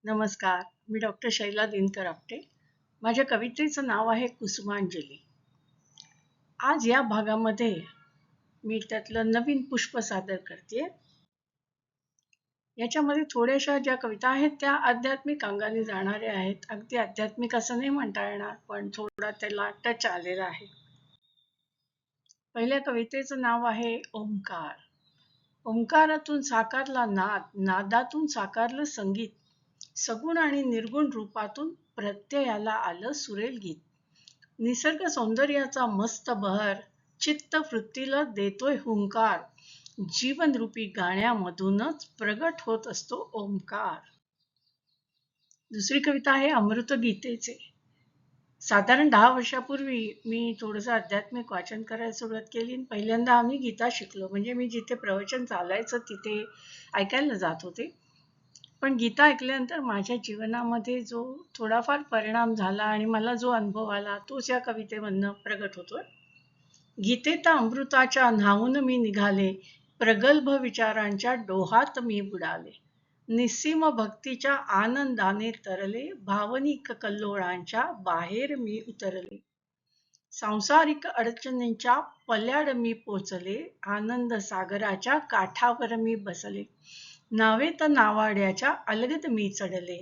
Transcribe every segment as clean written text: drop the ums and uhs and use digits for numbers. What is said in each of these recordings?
नमस्कार. मी डॉक्टर शैला दिनकर आपटे. माझ्या कवितेचं नाव आहे कुसुमांजली. आज या भागामध्ये मी त्यातलं नवीन पुष्प सादर करते. याच्यामध्ये थोड्याशा ज्या कविता आहेत त्या आध्यात्मिक अंगाने जाणाऱ्या आहेत. अगदी आध्यात्मिक असं नाही म्हणता येणार, पण थोडा त्याला टच आलेला आहे. पहिल्या कवितेचं नाव आहे ओंकार. ओंकारातून साकारला नाद, नादातून साकारलं संगीत, सगुण आणि निर्गुण रूपातून प्रत्ययाला आलं सुरेल गीत. निसर्ग सौंदर्याचा मस्त बहर, चित्त वृत्तीला देतोय हुंकार, जीवनरूपी गाण्यामधूनच प्रगट होत असतो ओंकार. दुसरी कविता आहे अमृत गीतेचे. साधारण 10 वर्षापूर्वी मी थोडंसं आध्यात्मिक वाचन करायला सुरुवात केली. पहिल्यांदा आम्ही गीता शिकलो. म्हणजे मी जिथे प्रवचन चालायचं तिथे ऐकायला जात होते. पण गीता ऐकल्यानंतर माझ्या जीवनामध्ये जो थोडाफार परिणाम झाला आणि मला जो अनुभव आला तोच या कवितेमधनं प्रगट होतोय. गीतेत अमृताच्या न्हाऊन मी निघाले, प्रगल्भ विचारांच्या डोहात मी बुडाले, निस्सीम भक्तीच्या आनंदाने तरले, भावनिक कल्लोळांच्या बाहेर मी उतरले, सांसारिक अडचणींच्या पल्याड मी पोचले, आनंद सागराच्या काठावर मी बसले, नावेत नावाड्याच्या अलगद मी चढले,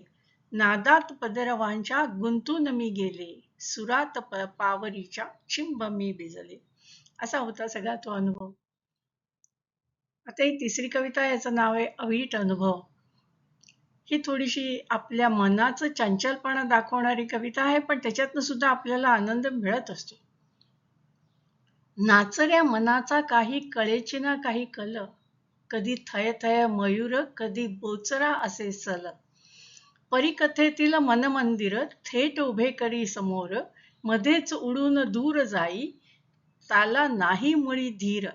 नादात पदरवांच्या गुंतून मी गेले, सुरात पावरीच्या चिंब मी भिजले. असा होता सगळा तो अनुभव. आता ही तिसरी कविता, याचं नाव आहे अवीट अनुभव. ही थोडीशी आपल्या मनाचं चंचलपणा दाखवणारी कविता आहे, पण त्याच्यातनं सुद्धा आपल्याला आनंद मिळत असतो. नाचऱ्या मनाचा काही कळेची ना काही कल, कधी थय थय मयूर, कधी बोचरा असे सल, परिकथेतील मनमंदिर थेट उभे करी समोर, मध्येच उडून दूर जाई, ताला नाही मुळी धीर,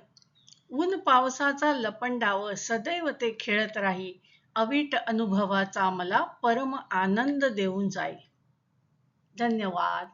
ऊन पावसाचा लपंडाव सदैव ते खेळत राही, अवीट अनुभवाचा मला परम आनंद देऊन जाई. धन्यवाद.